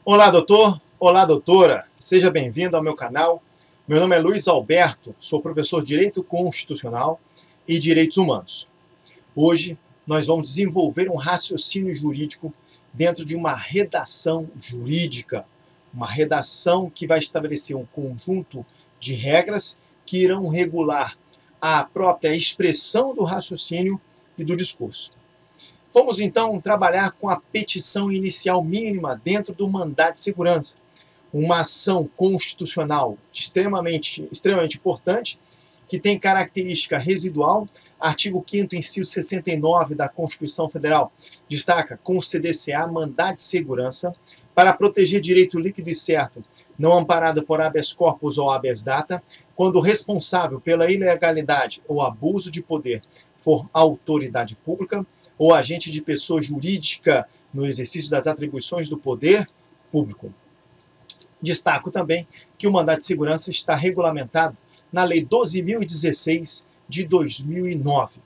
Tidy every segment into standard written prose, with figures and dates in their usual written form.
Olá, doutor. Olá, doutora. Seja bem-vindo ao meu canal. Meu nome é Luiz Alberto, sou professor de Direito Constitucional e Direitos Humanos. Hoje, nós vamos desenvolver um raciocínio jurídico dentro de uma redação jurídica, uma redação que vai estabelecer um conjunto de regras que irão regular a própria expressão do raciocínio e do discurso. Vamos então trabalhar com a petição inicial mínima dentro do mandado de segurança, uma ação constitucional extremamente importante, que tem característica residual. Artigo 5º, inciso 69 da Constituição Federal destaca: conceder-se-á mandado de segurança para proteger direito líquido e certo, não amparado por habeas corpus ou habeas data, quando o responsável pela ilegalidade ou abuso de poder for autoridade pública ou agente de pessoa jurídica no exercício das atribuições do poder público. Destaco também que o mandado de segurança está regulamentado na Lei 12.016 de 2009.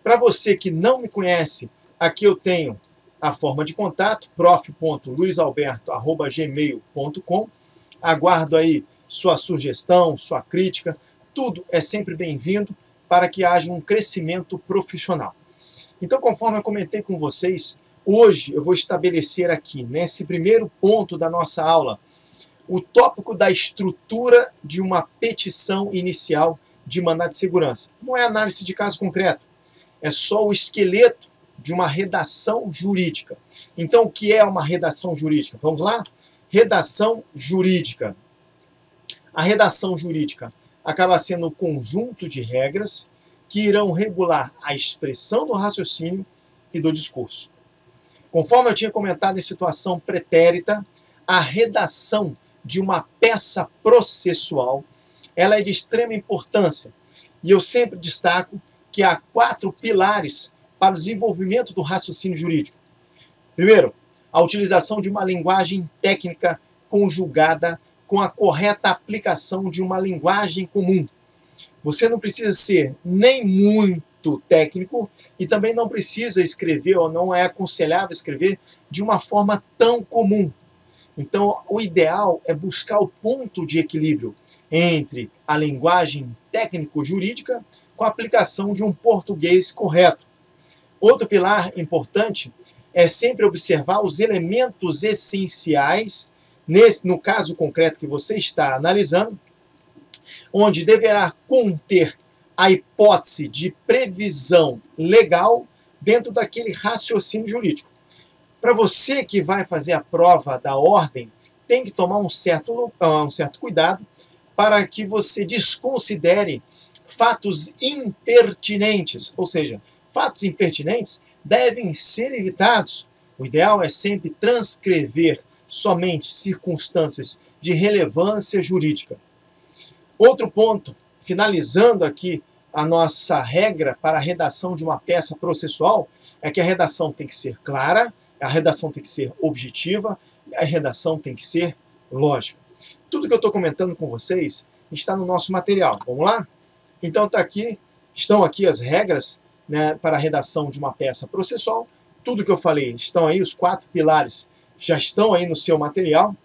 Para você que não me conhece, aqui eu tenho a forma de contato, prof.luisalberto@gmail.com. Aguardo aí sua sugestão, sua crítica, tudo é sempre bem-vindo para que haja um crescimento profissional. Então, conforme eu comentei com vocês, hoje eu vou estabelecer aqui, nesse primeiro ponto da nossa aula, o tópico da estrutura de uma petição inicial de mandado de segurança. Não é análise de caso concreto, é só o esqueleto de uma redação jurídica. Então, o que é uma redação jurídica? Vamos lá? Redação jurídica. A redação jurídica acaba sendo um conjunto de regras que irão regular a expressão do raciocínio e do discurso. Conforme eu tinha comentado em situação pretérita, a redação de uma peça processual, ela é de extrema importância. E eu sempre destaco que há 4 pilares para o desenvolvimento do raciocínio jurídico. Primeiro, a utilização de uma linguagem técnica conjugada com a correta aplicação de uma linguagem comum. Você não precisa ser nem muito técnico e também não precisa escrever, ou não é aconselhável escrever, de uma forma tão comum. Então, o ideal é buscar o ponto de equilíbrio entre a linguagem técnico-jurídica com a aplicação de um português correto. Outro pilar importante é sempre observar os elementos essenciais, no caso concreto que você está analisando, onde deverá conter a hipótese de previsão legal dentro daquele raciocínio jurídico. Para você que vai fazer a prova da ordem, tem que tomar um certo cuidado para que você desconsidere fatos impertinentes, ou seja, fatos impertinentes devem ser evitados. O ideal é sempre transcrever somente circunstâncias de relevância jurídica. Outro ponto, finalizando aqui a nossa regra para a redação de uma peça processual, é que a redação tem que ser clara, a redação tem que ser objetiva, a redação tem que ser lógica. Tudo que eu estou comentando com vocês está no nosso material. Vamos lá? Então estão aqui as regras, né, para a redação de uma peça processual. Tudo que eu falei estão aí, os 4 pilares já estão aí no seu material.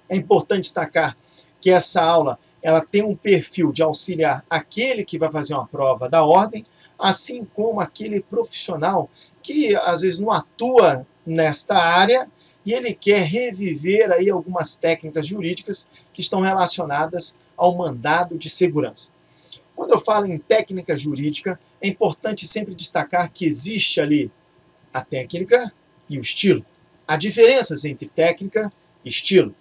É importante destacar que essa aula ela tem um perfil de auxiliar aquele que vai fazer uma prova da ordem, assim como aquele profissional que às vezes não atua nesta área e ele quer reviver aí algumas técnicas jurídicas que estão relacionadas ao mandado de segurança. Quando eu falo em técnica jurídica, é importante sempre destacar que existe ali a técnica e o estilo. Há diferenças entre técnica e estilo.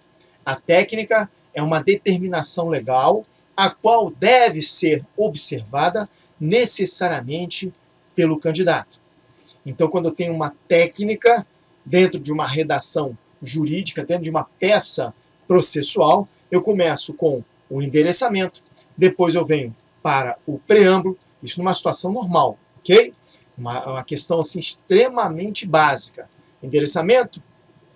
A técnica é uma determinação legal, a qual deve ser observada necessariamente pelo candidato. Então, quando eu tenho uma técnica dentro de uma redação jurídica, dentro de uma peça processual, eu começo com o endereçamento, depois eu venho para o preâmbulo, isso numa situação normal, ok? Uma questão assim extremamente básica. Endereçamento,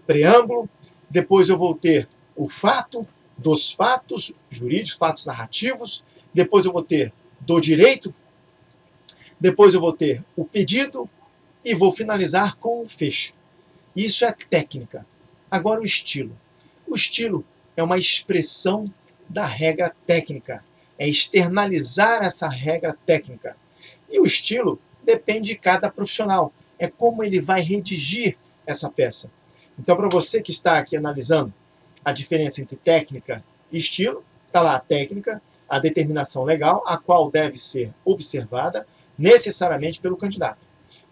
preâmbulo, depois eu vou ter o fato, dos fatos jurídicos, fatos narrativos, depois eu vou ter do direito, depois eu vou ter o pedido e vou finalizar com o fecho. Isso é técnica. Agora o estilo. O estilo é uma expressão da regra técnica, é externalizar essa regra técnica. E o estilo depende de cada profissional, é como ele vai redigir essa peça. Então, para você que está aqui analisando a diferença entre técnica e estilo, está lá a técnica, a determinação legal, a qual deve ser observada necessariamente pelo candidato.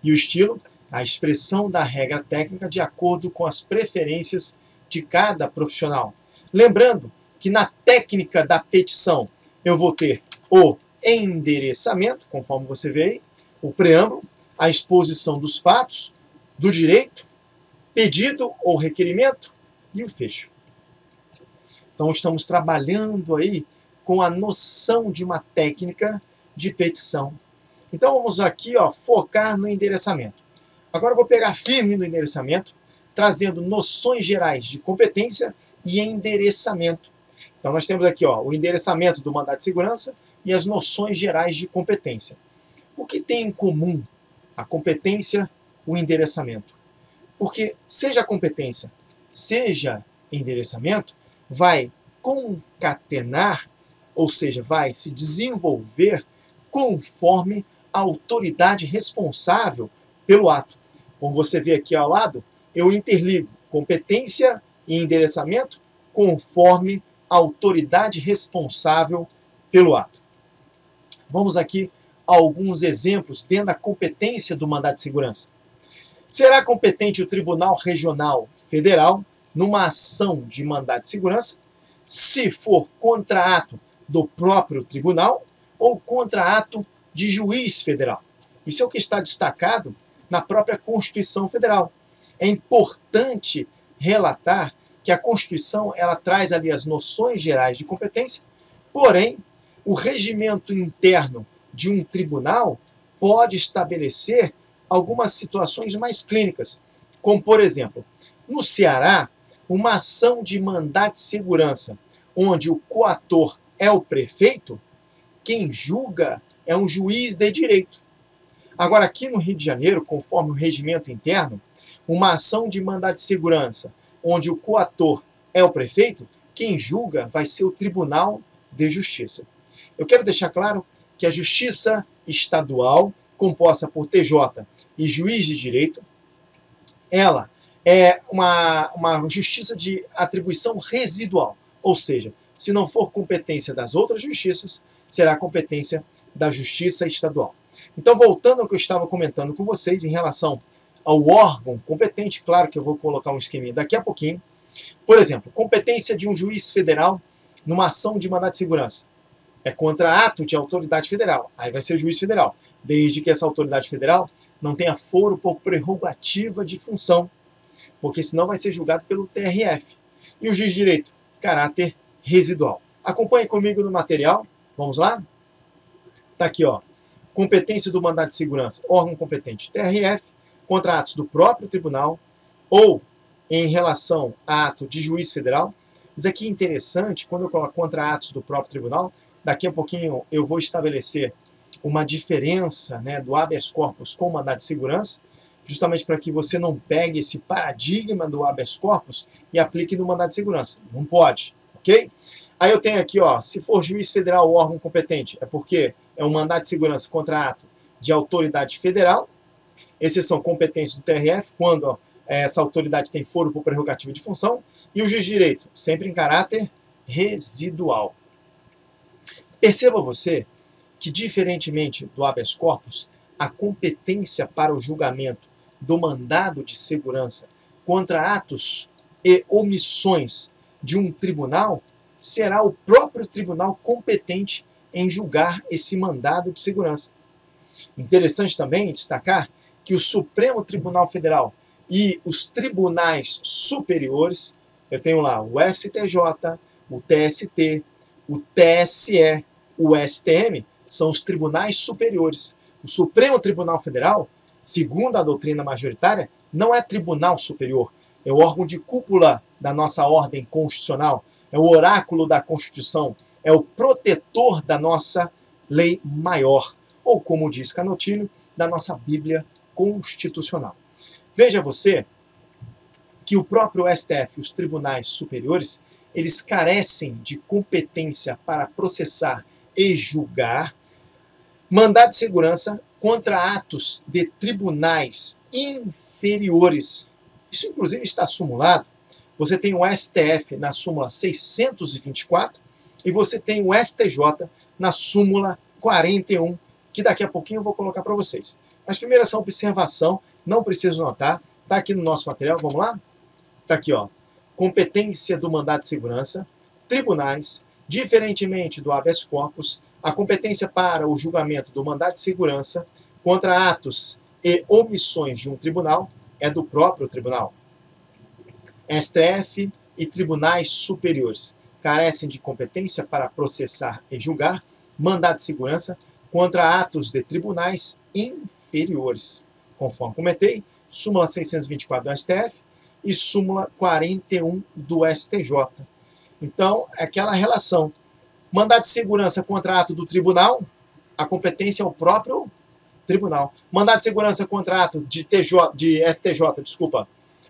E o estilo, a expressão da regra técnica de acordo com as preferências de cada profissional. Lembrando que na técnica da petição eu vou ter o endereçamento, conforme você vê aí, o preâmbulo, a exposição dos fatos, do direito, pedido ou requerimento e o fecho. Então estamos trabalhando aí com a noção de uma técnica de petição. Então vamos aqui focar no endereçamento. Agora eu vou pegar firme no endereçamento, trazendo noções gerais de competência e endereçamento. Então nós temos aqui o endereçamento do mandado de segurança e as noções gerais de competência. O que tem em comum a competência, o endereçamento? Porque seja a competência, seja endereçamento, vai concatenar, ou seja, vai se desenvolver conforme a autoridade responsável pelo ato. Como você vê aqui ao lado, eu interligo competência e endereçamento conforme a autoridade responsável pelo ato. Vamos aqui a alguns exemplos dentro da competência do mandado de segurança. Será competente o Tribunal Regional Federal numa ação de mandado de segurança se for contra ato do próprio tribunal ou contra ato de juiz federal. Isso é o que está destacado na própria Constituição Federal. É importante relatar que a Constituição ela traz ali as noções gerais de competência, porém, o regimento interno de um tribunal pode estabelecer algumas situações mais clínicas, como, por exemplo, no Ceará, uma ação de mandado de segurança, onde o coator é o prefeito, quem julga é um juiz de direito. Agora, aqui no Rio de Janeiro, conforme o regimento interno, uma ação de mandado de segurança, onde o coator é o prefeito, quem julga vai ser o Tribunal de Justiça. Eu quero deixar claro que a Justiça Estadual, composta por TJ e juiz de direito, ela é uma justiça de atribuição residual, ou seja, se não for competência das outras justiças, será competência da Justiça Estadual. Então, voltando ao que eu estava comentando com vocês em relação ao órgão competente, claro que eu vou colocar um esqueminha daqui a pouquinho. Por exemplo, competência de um juiz federal numa ação de mandado de segurança. É contra ato de autoridade federal. Aí vai ser juiz federal, desde que essa autoridade federal não tenha foro por prerrogativa de função, porque senão vai ser julgado pelo TRF. E o juiz de direito, caráter residual. Acompanhe comigo no material. Vamos lá? Está aqui, competência do mandado de segurança, órgão competente, TRF, contra atos do próprio tribunal ou em relação a ato de juiz federal. Isso aqui é interessante, quando eu coloco contra atos do próprio tribunal, daqui a pouquinho eu vou estabelecer uma diferença do habeas corpus com o mandado de segurança, justamente para que você não pegue esse paradigma do habeas corpus e aplique no mandado de segurança. Não pode, ok? Aí eu tenho aqui, se for juiz federal ou órgão competente, é porque é um mandado de segurança contra ato de autoridade federal, exceção competência do TRF, quando essa autoridade tem foro por prerrogativa de função, e o juiz de direito, sempre em caráter residual. Perceba você que, diferentemente do habeas corpus, a competência para o julgamento do mandado de segurança contra atos e omissões de um tribunal será o próprio tribunal competente em julgar esse mandado de segurança. Interessante também destacar que o Supremo Tribunal Federal e os tribunais superiores, eu tenho lá o STJ, o TST, o TSE, o STM, são os tribunais superiores. O Supremo Tribunal Federal, segundo a doutrina majoritária, não é tribunal superior, é o órgão de cúpula da nossa ordem constitucional, é o oráculo da Constituição, é o protetor da nossa lei maior, ou como diz Canotilho, da nossa Bíblia Constitucional. Veja você que o próprio STF, os tribunais superiores, eles carecem de competência para processar e julgar mandado de segurança contra atos de tribunais inferiores. Isso, inclusive, está sumulado. Você tem o STF na súmula 624 e você tem o STJ na súmula 41, que daqui a pouquinho eu vou colocar para vocês. Mas primeiro essa observação, não preciso notar, está aqui no nosso material, vamos lá? Está aqui, ó. Competência do mandado de segurança, tribunais, diferentemente do habeas corpus, a competência para o julgamento do mandado de segurança contra atos e omissões de um tribunal é do próprio tribunal. STF e tribunais superiores carecem de competência para processar e julgar mandado de segurança contra atos de tribunais inferiores, conforme comentei, súmula 624 do STF e súmula 41 do STJ. Então, é aquela relação. Mandado de segurança contra ato do tribunal, a competência é o próprio tribunal. Mandado de segurança contra ato de STJ, desculpa,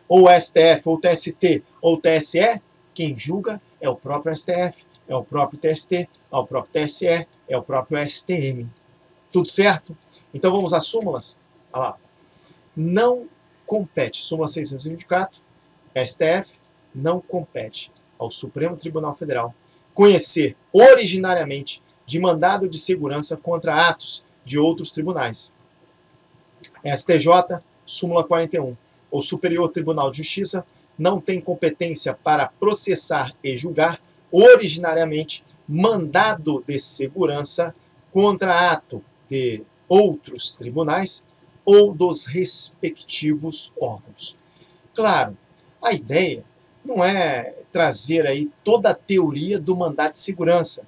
ou STF, ou TST, ou TSE, quem julga é o próprio STF, é o próprio TST, é o próprio TSE, é o próprio STM. Tudo certo? Então vamos às súmulas. Olha lá. Não compete, súmula 624, STF, não compete ao Supremo Tribunal Federal conhecer originariamente de mandado de segurança contra atos de outros tribunais. STJ, súmula 41. O Superior Tribunal de Justiça não tem competência para processar e julgar originariamente mandado de segurança contra ato de outros tribunais ou dos respectivos órgãos. Claro, a ideia não é trazer aí toda a teoria do mandado de segurança.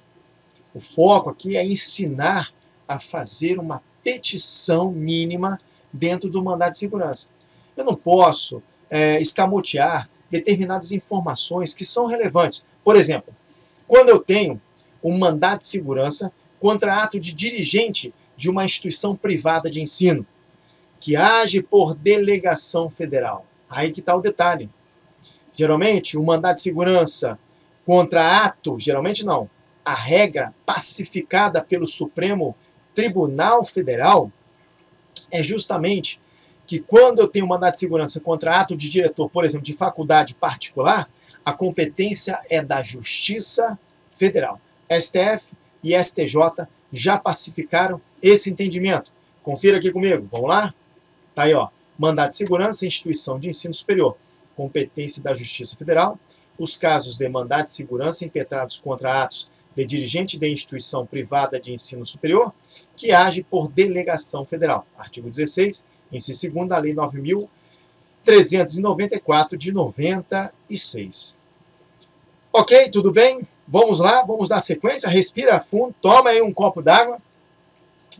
O foco aqui é ensinar a fazer uma petição mínima dentro do mandado de segurança. Eu não posso escamotear determinadas informações que são relevantes. Por exemplo, quando eu tenho um mandado de segurança contra ato de dirigente de uma instituição privada de ensino, que age por delegação federal. Aí que está o detalhe. Geralmente, o mandado de segurança contra ato, geralmente não, a regra pacificada pelo Supremo Tribunal Federal é justamente que quando eu tenho mandado de segurança contra ato de diretor, por exemplo, de faculdade particular, a competência é da Justiça Federal. STF e STJ já pacificaram esse entendimento. Confira aqui comigo, vamos lá? Tá aí, ó. Mandado de segurança, instituição de ensino superior. Competência da Justiça Federal. Os casos de mandado de segurança impetrados contra atos de dirigente de instituição privada de ensino superior que age por delegação federal. Artigo 16, inciso 2º da Lei 9.394 de 96. Ok, tudo bem? Vamos lá, vamos dar sequência. Respira fundo, toma aí um copo d'água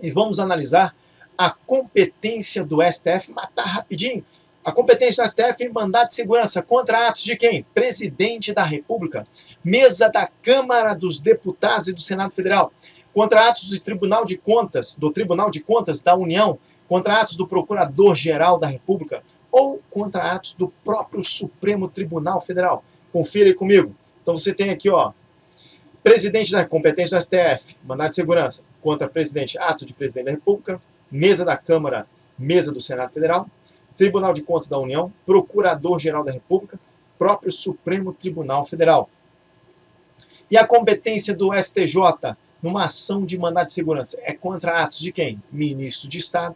e vamos analisar a competência do STF. Matar rapidinho. A competência do STF em mandado de segurança contra atos de quem? Presidente da República, mesa da Câmara dos Deputados e do Senado Federal, contra atos do Tribunal de Contas da União, contra atos do Procurador-Geral da República ou contra atos do próprio Supremo Tribunal Federal. Confira aí comigo. Então você tem aqui, ó, presidente da competência do STF, mandado de segurança contra presidente, ato de presidente da República, mesa da Câmara, mesa do Senado Federal, Tribunal de Contas da União, Procurador-Geral da República, próprio Supremo Tribunal Federal. E a competência do STJ numa ação de mandado de segurança é contra atos de quem? Ministro de Estado,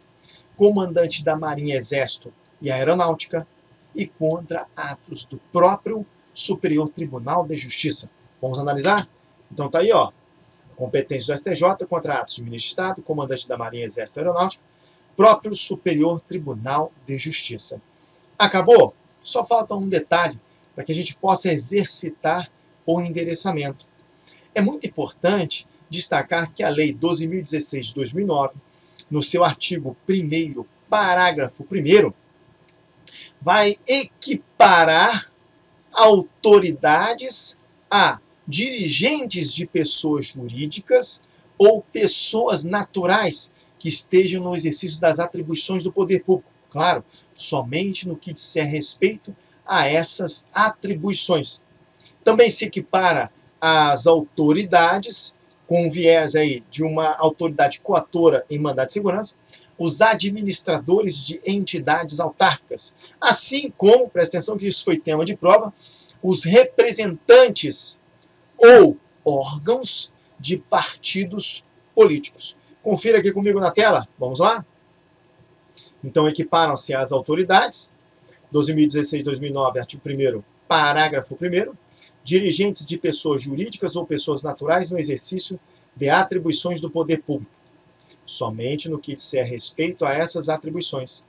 comandante da Marinha, Exército e Aeronáutica e contra atos do próprio Superior Tribunal de Justiça. Vamos analisar? Então tá aí, ó. Competência do STJ contra atos de ministro de Estado, comandante da Marinha, Exército e Aeronáutica, próprio Superior Tribunal de Justiça. Acabou? Só falta um detalhe para que a gente possa exercitar o endereçamento. É muito importante destacar que a Lei 12.016 de 2009, no seu artigo 1º, parágrafo 1º, vai equiparar autoridades a dirigentes de pessoas jurídicas ou pessoas naturais que estejam no exercício das atribuições do poder público. Claro, somente no que disser respeito a essas atribuições. Também se equipara às autoridades, com viés aí de uma autoridade coatora em mandado de segurança, os administradores de entidades autárquicas, assim como, presta atenção que isso foi tema de prova, os representantes ou órgãos de partidos políticos. Confira aqui comigo na tela, vamos lá? Então, equiparam-se às autoridades, 12.016/2009, artigo 1º, parágrafo 1º, dirigentes de pessoas jurídicas ou pessoas naturais no exercício de atribuições do poder público, somente no que disser respeito a essas atribuições.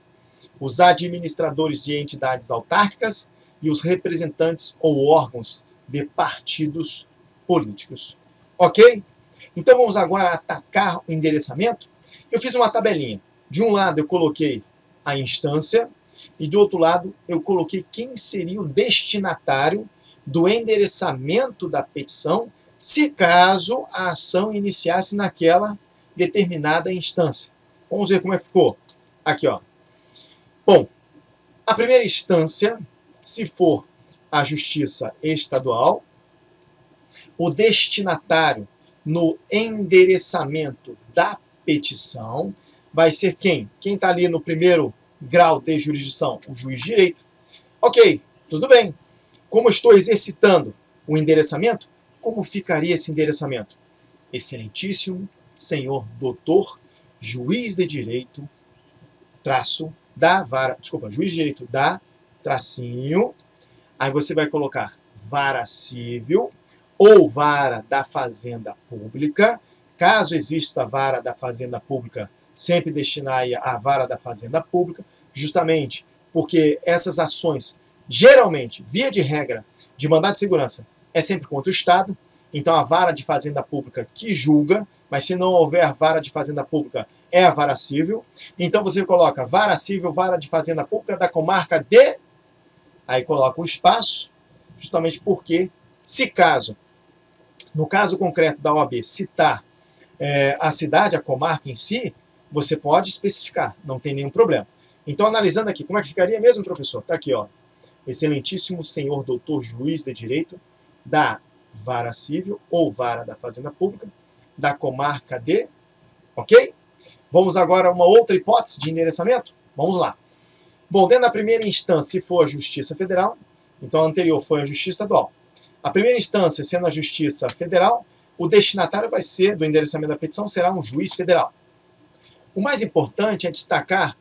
Os administradores de entidades autárquicas e os representantes ou órgãos de partidos políticos. Ok? Então vamos agora atacar o endereçamento. Eu fiz uma tabelinha. De um lado eu coloquei a instância e do outro lado eu coloquei quem seria o destinatário do endereçamento da petição, se caso a ação iniciasse naquela determinada instância. Vamos ver como é que ficou. Aqui, ó. Bom, a primeira instância, se for a Justiça Estadual, o destinatário no endereçamento da petição vai ser quem? Quem está ali no primeiro grau de jurisdição? O juiz de direito. Ok, tudo bem. Como eu estou exercitando o endereçamento, como ficaria esse endereçamento? Excelentíssimo senhor doutor, juiz de direito, traço, da vara, desculpa, juiz de direito da, tracinho, aí você vai colocar vara civil ou vara da fazenda pública. Caso exista a vara da fazenda pública, sempre destinar a vara da fazenda pública, justamente porque essas ações, geralmente, via de regra, de mandado de segurança, é sempre contra o Estado, então a vara de fazenda pública que julga, mas se não houver vara de fazenda pública, é a vara civil. Então você coloca vara civil, vara de fazenda pública da comarca de... Aí coloca o espaço, justamente porque, se caso, no caso concreto da OAB, citar a cidade, a comarca em si, você pode especificar, não tem nenhum problema. Então, analisando aqui, como é que ficaria mesmo, professor? Está aqui, ó. Excelentíssimo senhor doutor juiz de direito da vara civil ou vara da fazenda pública da comarca de... Ok? Vamos agora a uma outra hipótese de endereçamento? Vamos lá. Bom, dentro da primeira instância, se for a Justiça Federal, então a anterior foi a Justiça Estadual. A primeira instância, sendo a Justiça Federal, o destinatário vai ser, do endereçamento da petição, será um juiz federal. O mais importante é destacar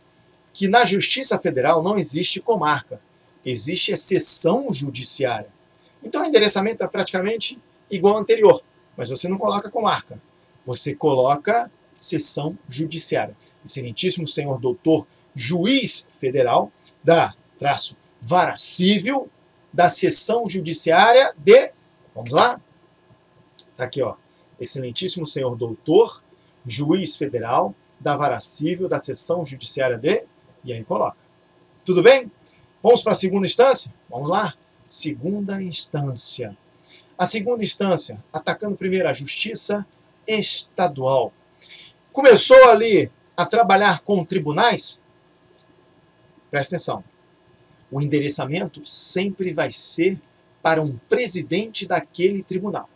que na Justiça Federal não existe comarca, existe seção judiciária. Então o endereçamento é praticamente igual ao anterior, mas você não coloca comarca, você coloca seção judiciária. Excelentíssimo senhor doutor juiz federal da, traço, vara civil da seção judiciária de... Vamos lá? Está aqui, ó. Excelentíssimo senhor doutor juiz federal da vara civil da seção judiciária de... E aí coloca. Tudo bem? Vamos para a segunda instância? Vamos lá. Segunda instância. A segunda instância, atacando primeiro a Justiça Estadual. Começou ali a trabalhar com tribunais? Presta atenção. O endereçamento sempre vai ser para um presidente daquele tribunal.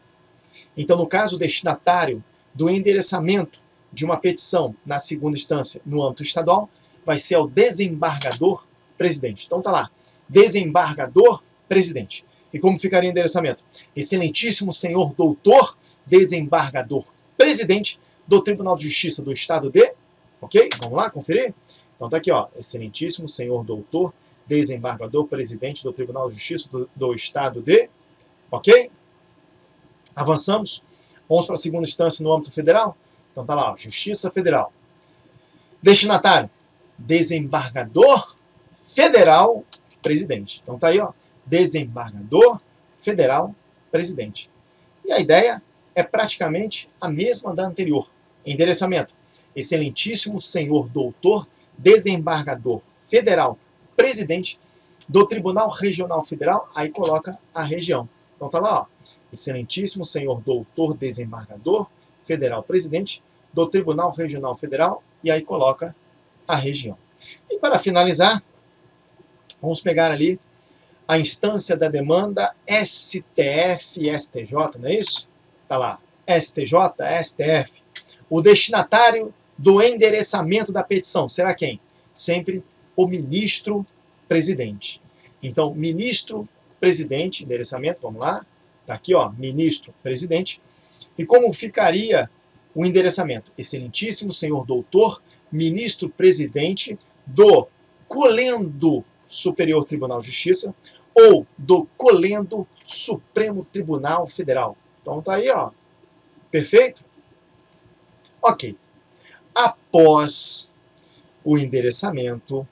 Então, no caso, o destinatário do endereçamento de uma petição na segunda instância no âmbito estadual vai ser o desembargador presidente. Então, tá lá. Desembargador presidente. E como ficaria o endereçamento? Excelentíssimo senhor doutor desembargador presidente do Tribunal de Justiça do Estado de... Ok? Vamos lá, conferir? Então tá aqui, ó. Excelentíssimo senhor doutor desembargador presidente do Tribunal de Justiça do Estado de... Ok? Avançamos. Vamos para a segunda instância no âmbito federal? Então tá lá, ó. Justiça Federal. Destinatário. Desembargador federal presidente. Então tá aí, ó. Desembargador federal presidente. E a ideia é praticamente a mesma da anterior. Endereçamento. Excelentíssimo senhor doutor desembargador federal presidente do Tribunal Regional Federal, aí coloca a região. Então tá lá, ó. Excelentíssimo senhor doutor desembargador federal presidente do Tribunal Regional Federal, e aí coloca a região. E para finalizar, vamos pegar ali a instância da demanda STF e STJ, não é isso? Está lá, STJ, STF. O destinatário do endereçamento da petição será quem? Sempre o ministro-presidente. Então, ministro-presidente, endereçamento, vamos lá. Está aqui, ó, ministro-presidente. E como ficaria o endereçamento? Excelentíssimo senhor doutor, ministro-presidente do Colendo Superior Tribunal de Justiça ou do Colendo Supremo Tribunal Federal. Então tá aí, ó. Perfeito? Ok. Após o endereçamento,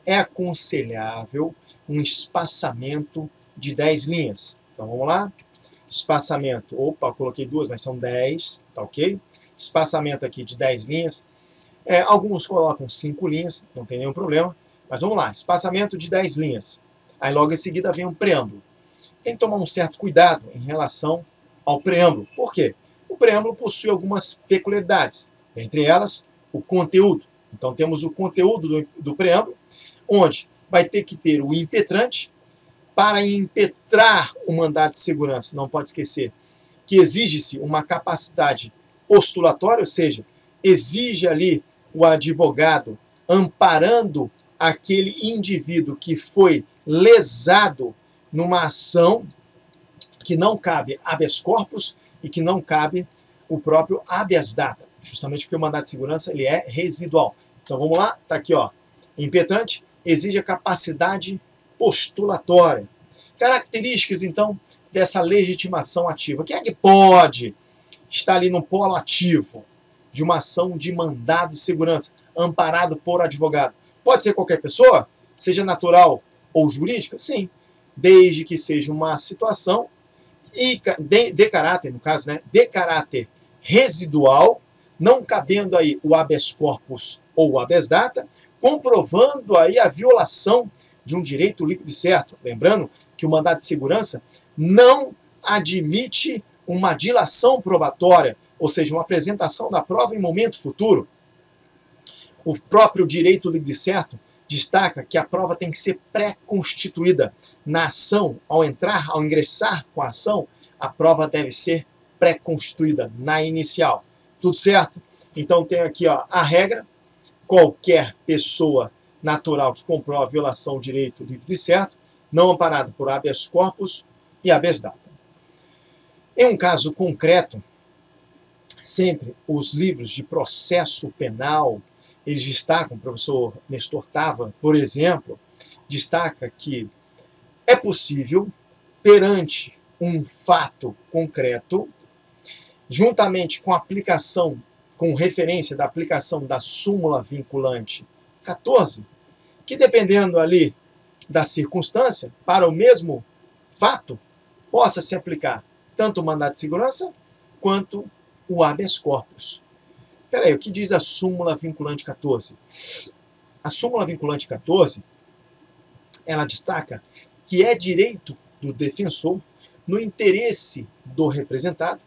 é aconselhável um espaçamento de 10 linhas. Então vamos lá. Espaçamento, opa, coloquei 2, mas são 10, tá ok? Espaçamento aqui de 10 linhas. Alguns colocam 5 linhas, não tem nenhum problema. Mas vamos lá, espaçamento de 10 linhas. Aí logo em seguida vem um preâmbulo. Tem que tomar um certo cuidado em relação ao preâmbulo. Por quê? O preâmbulo possui algumas peculiaridades. Entre elas, o conteúdo. Então temos o conteúdo do preâmbulo, onde vai ter que ter o impetrante. Para impetrar o mandado de segurança, não pode esquecer que exige-se uma capacidade postulatória, ou seja, exige ali o advogado amparando aquele indivíduo que foi lesado numa ação que não cabe habeas corpus e que não cabe o próprio habeas data, justamente porque o mandado de segurança ele é residual. Então vamos lá, está aqui, ó, impetrante exige a capacidade postulatória. Características, então, dessa legitimação ativa. Quem é que pode estar ali no polo ativo de uma ação de mandado de segurança, amparado por advogado? Pode ser qualquer pessoa, seja natural ou jurídica? Sim, desde que seja uma situação de caráter, no caso, né, de caráter residual, não cabendo aí o habeas corpus ou o habeas data, comprovando aí a violação de um direito líquido e certo. Lembrando que o mandado de segurança não admite uma dilação probatória, ou seja, uma apresentação da prova em momento futuro. O próprio direito líquido e certo destaca que a prova tem que ser pré-constituída. Na ação, ao ingressar com a ação, a prova deve ser pré-constituída na inicial. Tudo certo? Então tem aqui, ó, a regra: qualquer pessoa natural que comprova a violação do direito líquido e certo, não amparado por habeas corpus e habeas data. Em um caso concreto, sempre os livros de processo penal, eles destacam, o professor Nestor Tava, por exemplo, destaca que é possível, perante um fato concreto, juntamente com a aplicação, com referência da aplicação da súmula vinculante 14, que dependendo ali da circunstância, para o mesmo fato, possa se aplicar tanto o mandado de segurança quanto o habeas corpus. Espera aí, o que diz a súmula vinculante 14? A súmula vinculante 14, ela destaca que é direito do defensor, no interesse do representado,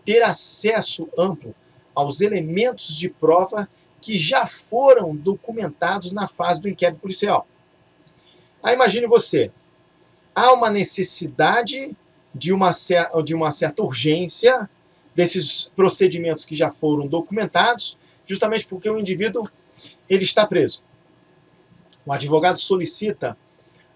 ter acesso amplo aos elementos de prova que já foram documentados na fase do inquérito policial. Aí imagine você, há uma necessidade de uma certa urgência desses procedimentos que já foram documentados, justamente porque o indivíduo ele está preso. O advogado solicita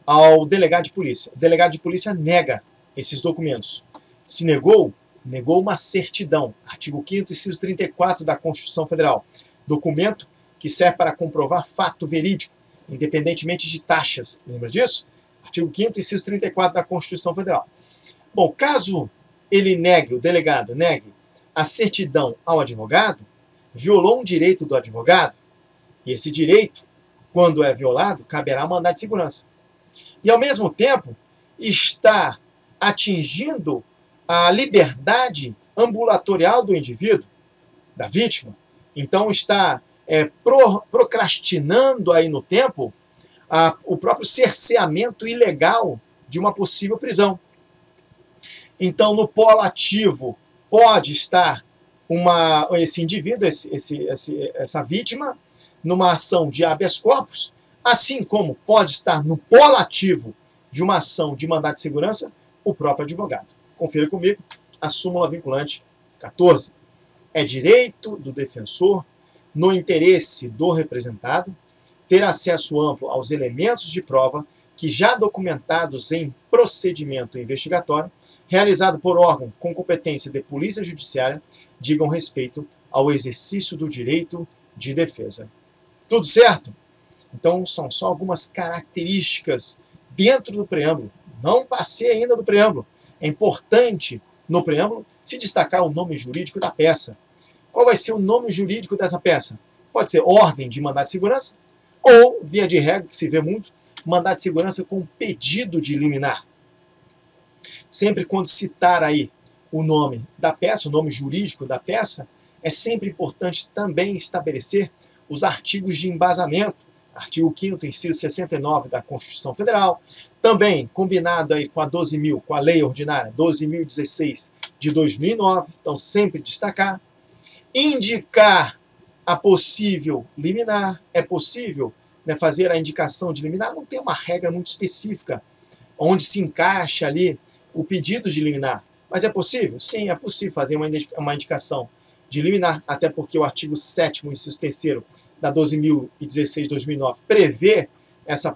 ao delegado de polícia. O delegado de polícia nega esses documentos. Se negou, negou uma certidão. Artigo 5º, inciso 34 da Constituição Federal. Documento que serve para comprovar fato verídico, independentemente de taxas. Lembra disso? Artigo 5º, inciso 34 da Constituição Federal. Bom, caso ele negue, o delegado negue a certidão ao advogado, violou um direito do advogado, e esse direito, quando é violado, caberá mandado de segurança. E, ao mesmo tempo, está atingindo a liberdade ambulatorial do indivíduo, da vítima. Então, está procrastinando aí no tempo o próprio cerceamento ilegal de uma possível prisão. Então, no polo ativo, pode estar esse indivíduo, essa vítima, numa ação de habeas corpus, assim como pode estar no polo ativo de uma ação de mandado de segurança? O próprio advogado. Confira comigo a súmula vinculante 14. É direito do defensor, no interesse do representado, ter acesso amplo aos elementos de prova que, já documentados em procedimento investigatório, realizado por órgão com competência de polícia judiciária, digam respeito ao exercício do direito de defesa. Tudo certo? Então, são só algumas características dentro do preâmbulo. Não passei ainda do preâmbulo. É importante, no preâmbulo, se destacar o nome jurídico da peça. Qual vai ser o nome jurídico dessa peça? Pode ser ordem de mandado de segurança ou, via de regra, que se vê muito, mandado de segurança com pedido de liminar. Sempre quando citar aí o nome da peça, o nome jurídico da peça, é sempre importante também estabelecer os artigos de embasamento, artigo 5º, inciso 69 da Constituição Federal, também combinado aí com a 12.000, com a lei ordinária 12.016 de 2009, então sempre destacar, indicar a possível liminar, é possível, né, fazer a indicação de liminar, não tem uma regra muito específica, onde se encaixa ali o pedido de liminar, mas é possível? Sim, é possível fazer uma indicação de liminar, até porque o artigo 7º, inciso 3º, da 12.016 de 2009 prevê essa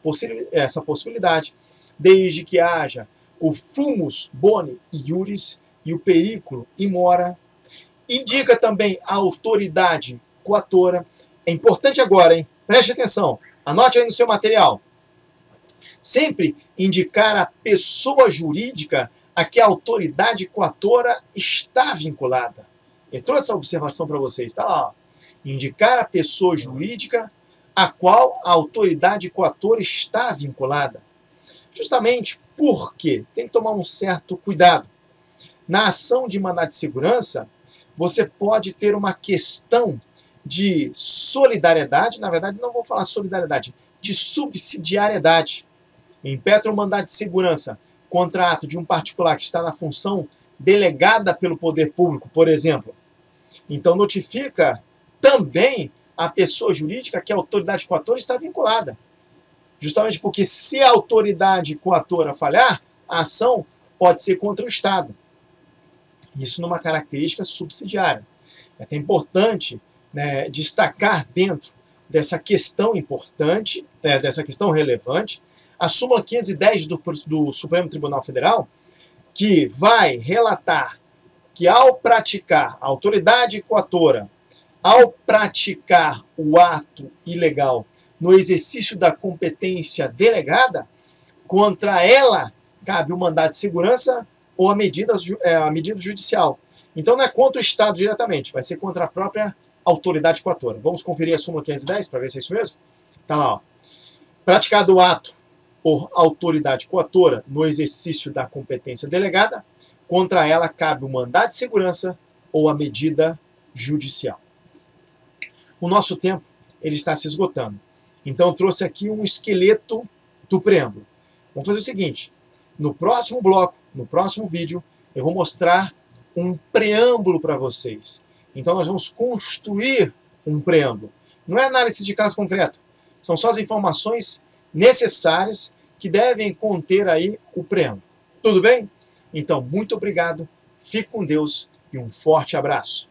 possibilidade, desde que haja o fumus boni iuris e o periculo in mora. Indica também a autoridade coatora. É importante agora, hein? Preste atenção, anote aí no seu material. Sempre indicar a pessoa jurídica a que a autoridade coatora está vinculada. Eu trouxe essa observação para vocês, está lá, ó. Indicar a pessoa jurídica a qual a autoridade coatora está vinculada. Justamente porque tem que tomar um certo cuidado. Na ação de mandado de segurança, você pode ter uma questão de solidariedade, na verdade não vou falar solidariedade, de subsidiariedade. Impetra um mandado de segurança contra ato de um particular que está na função delegada pelo poder público, por exemplo. Então notifica também a pessoa jurídica que a autoridade coatora está vinculada. Justamente porque se a autoridade coatora falhar, a ação pode ser contra o Estado. Isso numa característica subsidiária. É até importante, né, destacar dentro dessa questão importante, dessa questão relevante, a súmula 510 do Supremo Tribunal Federal, que vai relatar que ao praticar a autoridade coatora, ao praticar o ato ilegal no exercício da competência delegada, contra ela cabe o mandado de segurança ou a medida judicial. Então não é contra o Estado diretamente, vai ser contra a própria autoridade coatora. Vamos conferir a súmula 510 para ver se é isso mesmo? Está lá, ó. Praticado o ato por autoridade coatora no exercício da competência delegada, contra ela cabe o mandado de segurança ou a medida judicial. O nosso tempo ele está se esgotando. Então eu trouxe aqui um esqueleto do preâmbulo. Vamos fazer o seguinte, no próximo bloco, no próximo vídeo, eu vou mostrar um preâmbulo para vocês. Então nós vamos construir um preâmbulo. Não é análise de caso concreto, são só as informações necessárias que devem conter aí o preâmbulo. Tudo bem? Então, muito obrigado, fique com Deus e um forte abraço.